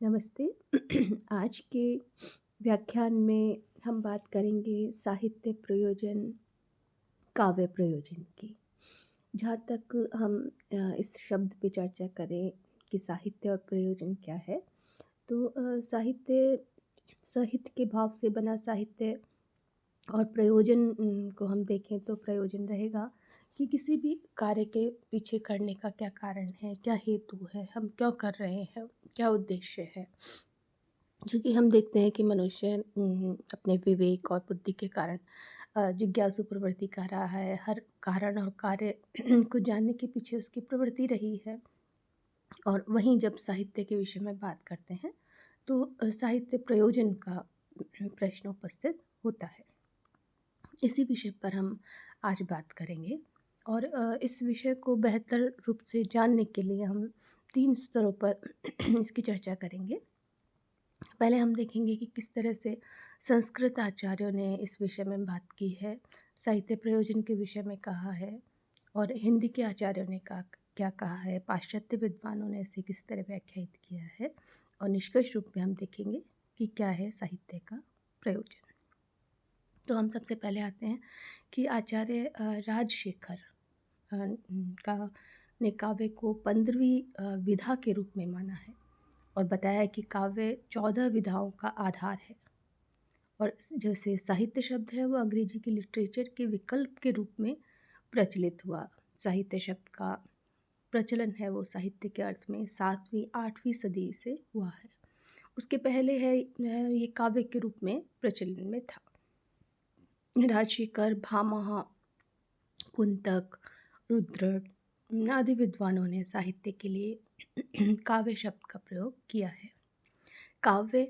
नमस्ते। आज के व्याख्यान में हम बात करेंगे साहित्य प्रयोजन, काव्य प्रयोजन की। जहाँ तक हम इस शब्द पे चर्चा करें कि साहित्य और प्रयोजन क्या है, तो साहित्य साहित्य के भाव से बना साहित्य और प्रयोजन को हम देखें तो प्रयोजन रहेगा कि किसी भी कार्य के पीछे करने का क्या कारण है, क्या हेतु है, हम क्यों कर रहे हैं, क्या उद्देश्य है। क्योंकि हम देखते हैं कि मनुष्य अपने विवेक और बुद्धि के कारण जिज्ञासु प्रवृत्ति कर रहा है। हर कारण और कार्य को जानने के पीछे उसकी प्रवृत्ति रही है। और वहीं जब साहित्य के विषय में बात करते हैं तो साहित्य प्रयोजन का प्रश्न उपस्थित होता है। इसी विषय पर हम आज बात करेंगे और इस विषय को बेहतर रूप से जानने के लिए हम 3 स्तरों पर इसकी चर्चा करेंगे। पहले हम देखेंगे कि किस तरह से संस्कृत आचार्यों ने इस विषय में बात की है, साहित्य प्रयोजन के विषय में कहा है, और हिंदी के आचार्यों ने क्या कहा है, पाश्चात्य विद्वानों ने इसे किस तरह व्याख्यायित किया है, और निष्कर्ष रूप में हम देखेंगे कि क्या है साहित्य का प्रयोजन। तो हम सबसे पहले आते हैं कि आचार्य राजशेखर का ने काव्य को 15वीं विधा के रूप में माना है और बताया कि काव्य 14 विधाओं का आधार है। और जैसे साहित्य शब्द है वो अंग्रेजी की लिटरेचर के विकल्प के रूप में प्रचलित हुआ। साहित्य शब्द का प्रचलन है वो साहित्य के अर्थ में 7वीं 8वीं सदी से हुआ है। उसके पहले है ये काव्य के रूप में प्रचलन में था। राजशेखर, भामह, कुंतक, रुद्र आदि विद्वानों ने साहित्य के लिए काव्य शब्द का प्रयोग किया है। काव्य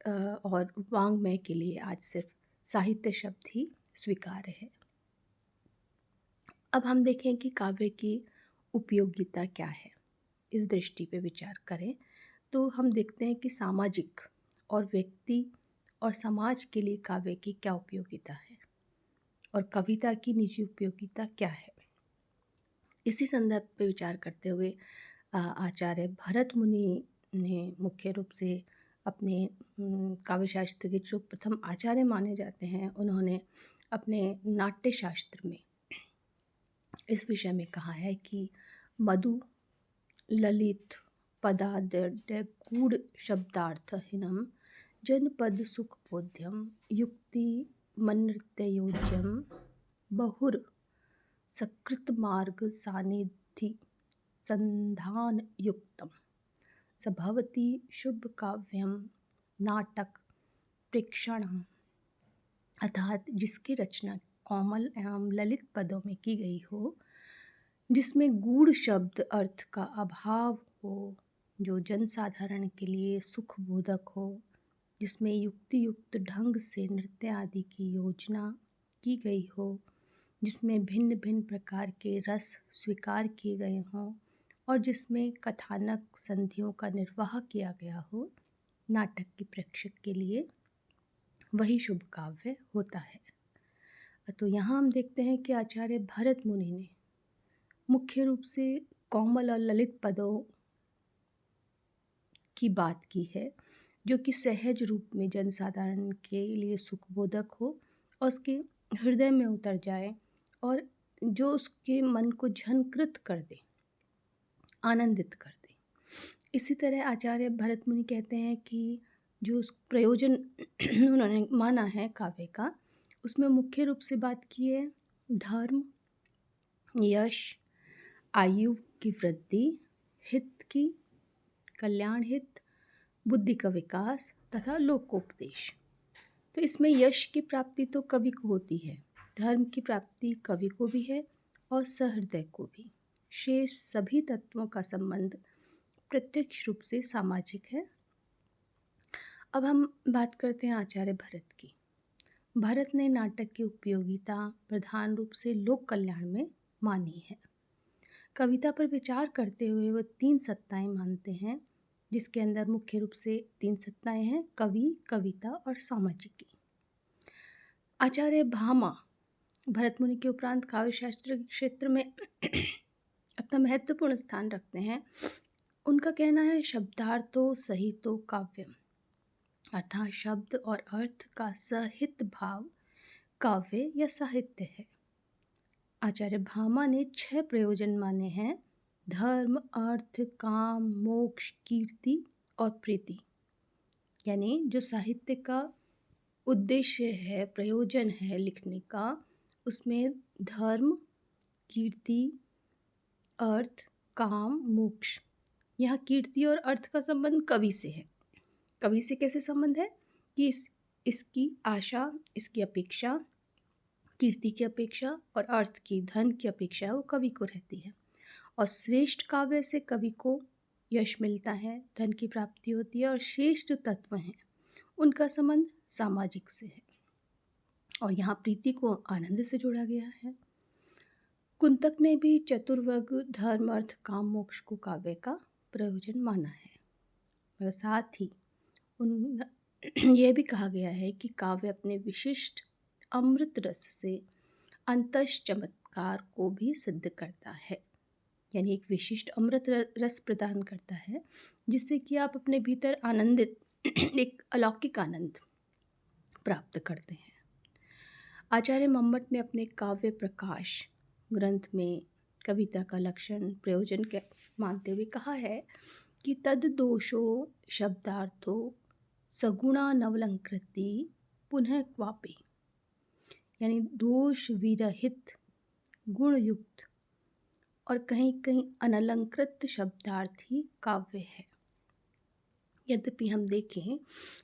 और वाङ्मय के लिए आज सिर्फ साहित्य शब्द ही स्वीकार्य है। अब हम देखें कि काव्य की उपयोगिता क्या है। इस दृष्टि पे विचार करें तो हम देखते हैं कि सामाजिक और व्यक्ति और समाज के लिए काव्य की क्या उपयोगिता है और कविता की निजी उपयोगिता क्या है। इसी संदर्भ पे विचार करते हुए आचार्य भरत मुनि ने मुख्य रूप से अपने काव्य शास्त्र के जो प्रथम आचार्य माने जाते हैं, उन्होंने अपने नाट्य शास्त्र में इस विषय में कहा है कि मधु ललित पदाद्य गूढ़ शब्दार्थहीनम जनपद सुखबोध्यम युक्ति मनृत्ययोज्यम बहुर सकृत मार्ग सानिधि संधान युक्तम सभवती शुभ काव्यम नाटक प्रेक्षणम, अर्थात जिसकी रचना कोमल एवं ललित पदों में की गई हो, जिसमें गूढ़ शब्द अर्थ का अभाव हो, जो जनसाधारण के लिए सुखबोधक हो, जिसमें युक्ति युक्त ढंग से नृत्य आदि की योजना की गई हो, जिसमें भिन्न भिन्न प्रकार के रस स्वीकार किए गए हों और जिसमें कथानक संधियों का निर्वाह किया गया हो, नाटक के प्रेक्षक के लिए वही शुभ काव्य होता है। तो यहाँ हम देखते हैं कि आचार्य भरत मुनि ने मुख्य रूप से कोमल और ललित पदों की बात की है, जो कि सहज रूप में जनसाधारण के लिए सुखबोधक हो और उसके हृदय में उतर जाए और जो उसके मन को झंकृत कर दे, आनंदित कर दे। इसी तरह आचार्य भरत मुनि कहते हैं कि जो उस प्रयोजन उन्होंने माना है काव्य का, उसमें मुख्य रूप से बात की है धर्म, यश, आयु की वृद्धि, हित की, कल्याण हित, बुद्धि का विकास तथा लोकोपदेश। तो इसमें यश की प्राप्ति तो कवि को होती है, धर्म की प्राप्ति कवि को भी है और सहृदय को भी। शेष सभी तत्वों का संबंध प्रत्यक्ष रूप से सामाजिक है। अब हम बात करते हैं आचार्य भरत की। भरत ने नाटक की उपयोगिता प्रधान रूप से लोक कल्याण में मानी है। कविता पर विचार करते हुए वह 3 सत्ताएं मानते हैं, जिसके अंदर मुख्य रूप से 3 सत्ताएं हैं, कवि, कविता और सामाजिकी। आचार्य भामा भरत मुनि के उपरांत काव्य शास्त्र के क्षेत्र में अपना महत्वपूर्ण स्थान रखते हैं उनका कहना है शब्दार्थो सहितो काव्यम, अर्थात शब्द और अर्थ का सहित भाव काव्य या साहित्य है। आचार्य भामा ने 6 प्रयोजन माने हैं: धर्म, अर्थ, काम, मोक्ष, कीर्ति और प्रीति। यानी जो साहित्य का उद्देश्य है, प्रयोजन है लिखने का, उसमें धर्म, कीर्ति, अर्थ, काम, मोक्ष। यहाँ कीर्ति और अर्थ का संबंध कवि से है। कवि से कैसे संबंध है कि इसकी आशा, इसकी अपेक्षा, कीर्ति की अपेक्षा और अर्थ की, धन की अपेक्षा वो कवि को रहती है। और श्रेष्ठ काव्य से कवि को यश मिलता है, धन की प्राप्ति होती है, और शेष जो तत्व हैं उनका संबंध सामाजिक से है। और यहाँ प्रीति को आनंद से जोड़ा गया है। कुंतक ने भी चतुर्वर्ग धर्म, अर्थ, काम, मोक्ष को काव्य का प्रयोजन माना है। मगर साथ ही यह भी कहा गया है कि काव्य अपने विशिष्ट अमृत रस से अंतश चमत्कार को भी सिद्ध करता है। यानी एक विशिष्ट अमृत रस प्रदान करता है जिससे कि आप अपने भीतर आनंदित एक अलौकिक आनंद प्राप्त करते हैं। आचार्य मम्मट ने अपने काव्य प्रकाश ग्रंथ में कविता का लक्षण प्रयोजन के मानते हुए कहा है कि तद दोषो शब्दार्थो सगुणा नवलंकृति पुनः क्वापि। यानी दोष विरहित, गुणयुक्त और कहीं कहीं अनलंकृत शब्दार्थ ही काव्य है। यद्यपि हम देखें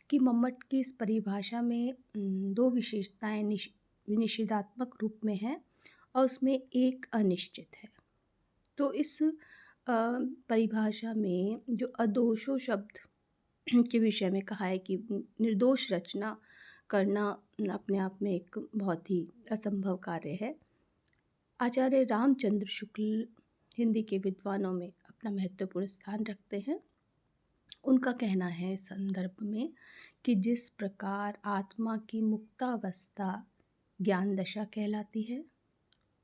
कि मम्मट की इस परिभाषा में 2 विशेषताएं निषेधात्मक रूप में है और उसमें एक अनिश्चित है। तो इस परिभाषा में जो अदोषो शब्द के विषय में कहा है कि निर्दोष रचना करना अपने आप में एक बहुत ही असंभव कार्य है। आचार्य रामचंद्र शुक्ल हिंदी के विद्वानों में अपना महत्वपूर्ण स्थान रखते हैं। उनका कहना है इस संदर्भ में कि जिस प्रकार आत्मा की मुक्तावस्था ज्ञान दशा कहलाती है,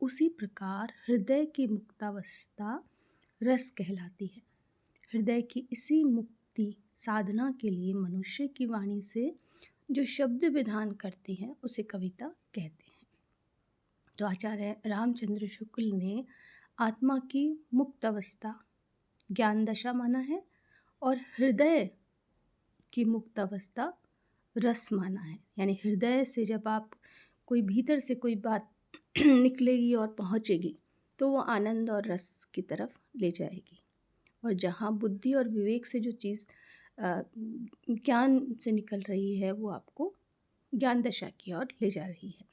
उसी प्रकार हृदय की मुक्तावस्था रस कहलाती है। हृदय की इसी मुक्ति साधना के लिए मनुष्य की वाणी से जो शब्द विधान करती है उसे कविता कहते हैं। तो आचार्य रामचंद्र शुक्ल ने आत्मा की मुक्त अवस्था ज्ञान दशा माना है और हृदय की मुक्त अवस्था रस माना है। यानी हृदय से जब आप कोई भीतर से कोई बात निकलेगी और पहुँचेगी तो वो आनंद और रस की तरफ ले जाएगी। और जहाँ बुद्धि और विवेक से जो चीज़ ज्ञान से निकल रही है वो आपको ज्ञान दशा की ओर ले जा रही है।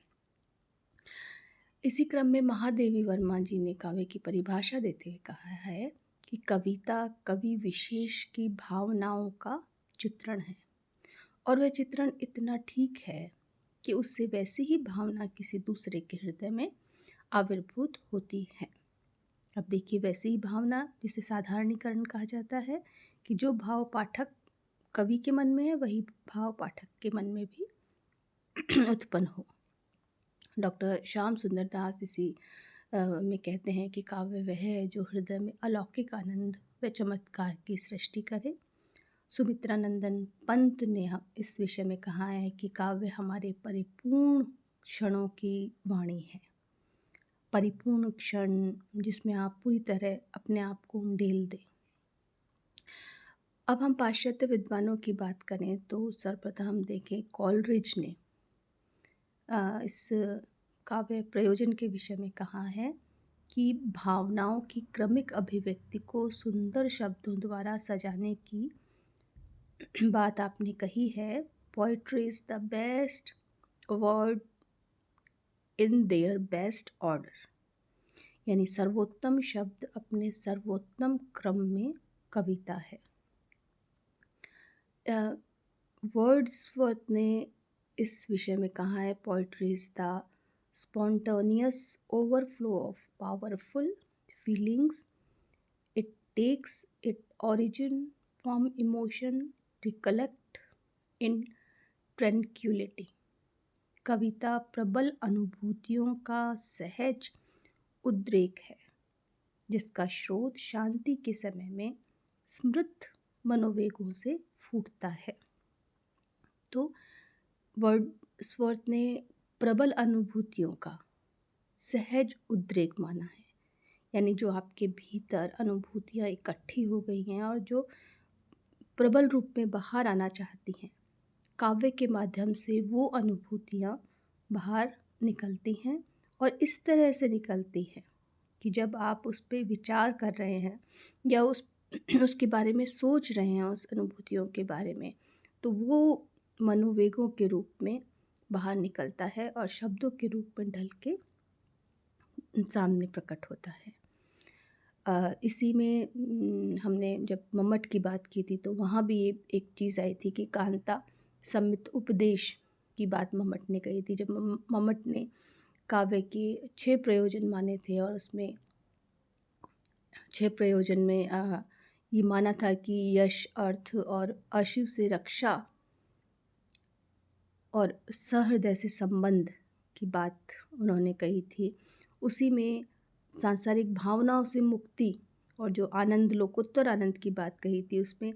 इसी क्रम में महादेवी वर्मा जी ने काव्य की परिभाषा देते हुए कहा है कि कविता कवि विशेष की भावनाओं का चित्रण है और वह चित्रण इतना ठीक है कि उससे वैसी ही भावना किसी दूसरे के हृदय में आविर्भूत होती है। अब देखिए, वैसी ही भावना जिसे साधारणीकरण कहा जाता है कि जो भाव पाठक कवि के मन में है वही भाव पाठक के मन में भी उत्पन्न हो। डॉक्टर श्याम सुंदर दास इसी में कहते हैं कि काव्य वह है जो हृदय में अलौकिक आनंद व चमत्कार की सृष्टि करे। सुमित्रानंदन पंत ने इस विषय में कहा है कि काव्य हमारे परिपूर्ण क्षणों की वाणी है। परिपूर्ण क्षण जिसमें आप पूरी तरह अपने आप को उंडेल दें। अब हम पाश्चात्य विद्वानों की बात करें तो सर्वप्रथम देखें कॉलरिज ने इस काव्य प्रयोजन के विषय में कहा है कि भावनाओं की क्रमिक अभिव्यक्ति को सुंदर शब्दों द्वारा सजाने की बात आपने कही है। Poetry is the best word in their best order. यानी सर्वोत्तम शब्द अपने सर्वोत्तम क्रम में कविता है। वर्ड्सवर्थ ने इस विषय में कहा है poetry is the spontaneous overflow of powerful feelings. It takes its origin from emotion recollect in tranquility. कविता प्रबल अनुभूतियों का सहज उद्रेक है जिसका स्रोत शांति के समय में समृद्ध मनोवेगों से फूटता है। तो वर्ड्सवर्थ ने प्रबल अनुभूतियों का सहज उद्रेक माना है, यानी जो आपके भीतर अनुभूतियाँ इकट्ठी हो गई हैं और जो प्रबल रूप में बाहर आना चाहती हैं, काव्य के माध्यम से वो अनुभूतियाँ बाहर निकलती हैं और इस तरह से निकलती हैं कि जब आप उस पे विचार कर रहे हैं या उसके बारे में सोच रहे हैं, उस अनुभूतियों के बारे में, तो वो मनोवेगों के रूप में बाहर निकलता है और शब्दों के रूप में ढल के सामने प्रकट होता है। इसी में हमने जब मम्मट की बात की थी तो वहाँ भी ये एक चीज़ आई थी कि कांता सम्मित उपदेश की बात मम्मट ने कही थी। जब मम्मट ने काव्य के 6 प्रयोजन माने थे और उसमें 6 प्रयोजन में ये माना था कि यश, अर्थ और अशिव से रक्षा और सहृदय से संबंध की बात उन्होंने कही थी। उसी में सांसारिक भावनाओं से मुक्ति और जो आनंद, लोकोत्तर आनंद की बात कही थी, उसमें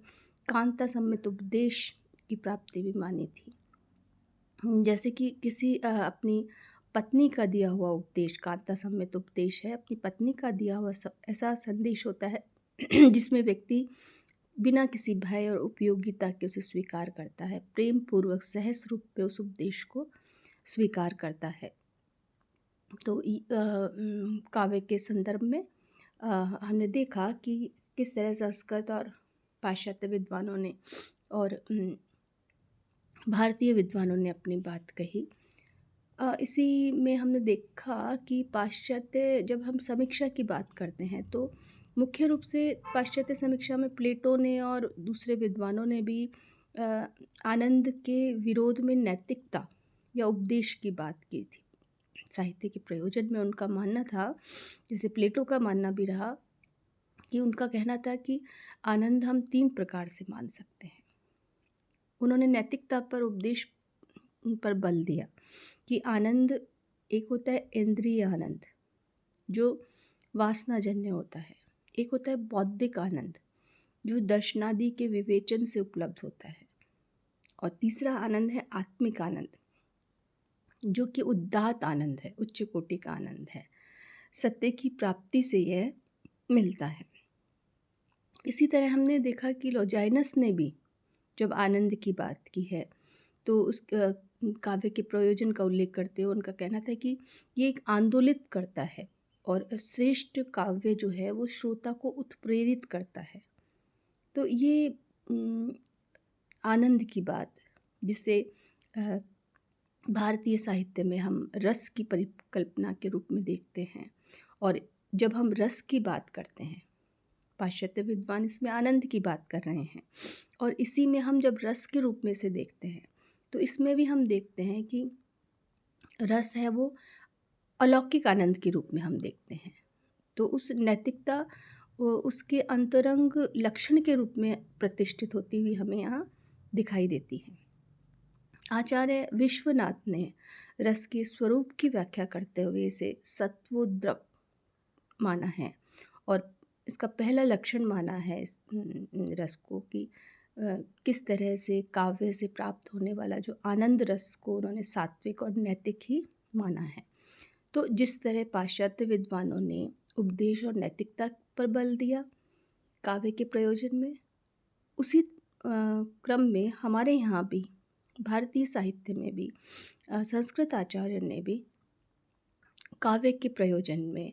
कांता सम्मित उपदेश की प्राप्ति भी मानी थी। जैसे कि किसी अपनी पत्नी का दिया हुआ उपदेश कांता सम्मित उपदेश है, अपनी पत्नी का दिया हुआ ऐसा संदेश होता है जिसमें व्यक्ति बिना किसी भय और उपयोगिता के उसे स्वीकार करता है, प्रेम पूर्वक सहज रूप में उस उपदेश को स्वीकार करता है। तो काव्य के संदर्भ में हमने देखा कि किस तरह संस्कृत और पाश्चात्य विद्वानों ने और भारतीय विद्वानों ने अपनी बात कही। इसी में हमने देखा कि पाश्चात्य, जब हम समीक्षा की बात करते हैं तो मुख्य रूप से पाश्चात्य समीक्षा में प्लेटो ने और दूसरे विद्वानों ने भी आनंद के विरोध में नैतिकता या उपदेश की बात की थी। साहित्य के प्रयोजन में उनका मानना था, जैसे प्लेटो का मानना भी रहा, कि उनका कहना था कि आनंद हम 3 प्रकार से मान सकते हैं। उन्होंने नैतिकता पर उपदेश पर बल दिया कि आनंद एक होता है इंद्रिय आनंद जो वासनाजन्य होता है, एक होता है बौद्धिक आनंद जो दर्शनादि के विवेचन से उपलब्ध होता है, और तीसरा आनंद है आत्मिक आनंद जो कि उदात्त आनंद है, उच्च कोटि का आनंद है, सत्य की प्राप्ति से यह मिलता है। इसी तरह हमने देखा कि लॉजाइनस ने भी जब आनंद की बात की है तो उस काव्य के प्रयोजन का उल्लेख करते हुए उनका कहना था कि ये एक आंदोलित करता है और श्रेष्ठ काव्य जो है वो श्रोता को उत्प्रेरित करता है। तो ये आनंद की बात, जिसे भारतीय साहित्य में हम रस की परिकल्पना के रूप में देखते हैं, और जब हम रस की बात करते हैं, पाश्चात्य विद्वान इसमें आनंद की बात कर रहे हैं, और इसी में हम जब रस के रूप में से देखते हैं तो इसमें भी हम देखते हैं कि रस है वो अलौकिक आनंद के रूप में हम देखते हैं। तो उस नैतिकता उसके अंतरंग लक्षण के रूप में प्रतिष्ठित होती हुई हमें यहाँ दिखाई देती है। आचार्य विश्वनाथ ने रस के स्वरूप की व्याख्या करते हुए इसे सत्वोद्रक माना है और इसका पहला लक्षण माना है इस रस को कि किस तरह से काव्य से प्राप्त होने वाला जो आनंद रस को उन्होंने सात्विक और नैतिक ही माना है। तो जिस तरह पाश्चात्य विद्वानों ने उपदेश और नैतिकता पर बल दिया काव्य के प्रयोजन में, उसी क्रम में हमारे यहाँ भी भारतीय साहित्य में भी संस्कृत आचार्य ने भी काव्य के प्रयोजन में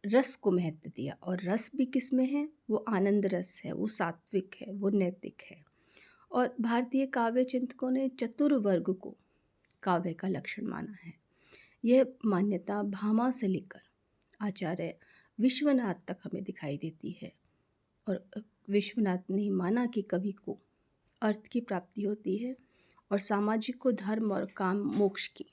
रस को महत्व दिया, और रस भी किस में है, वो आनंद रस है, वो सात्विक है, वो नैतिक है। और भारतीय काव्य चिंतकों ने चतुर्वर्ग को काव्य का लक्षण माना है। यह मान्यता भामा से लेकर आचार्य विश्वनाथ तक हमें दिखाई देती है, और विश्वनाथ ने माना कि कवि को अर्थ की प्राप्ति होती है और सामाजिक को धर्म और काम मोक्ष की।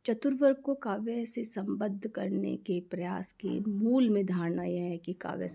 चतुर्वर्ग को काव्य से संबद्ध करने के प्रयास के मूल में धारणा यह है कि काव्य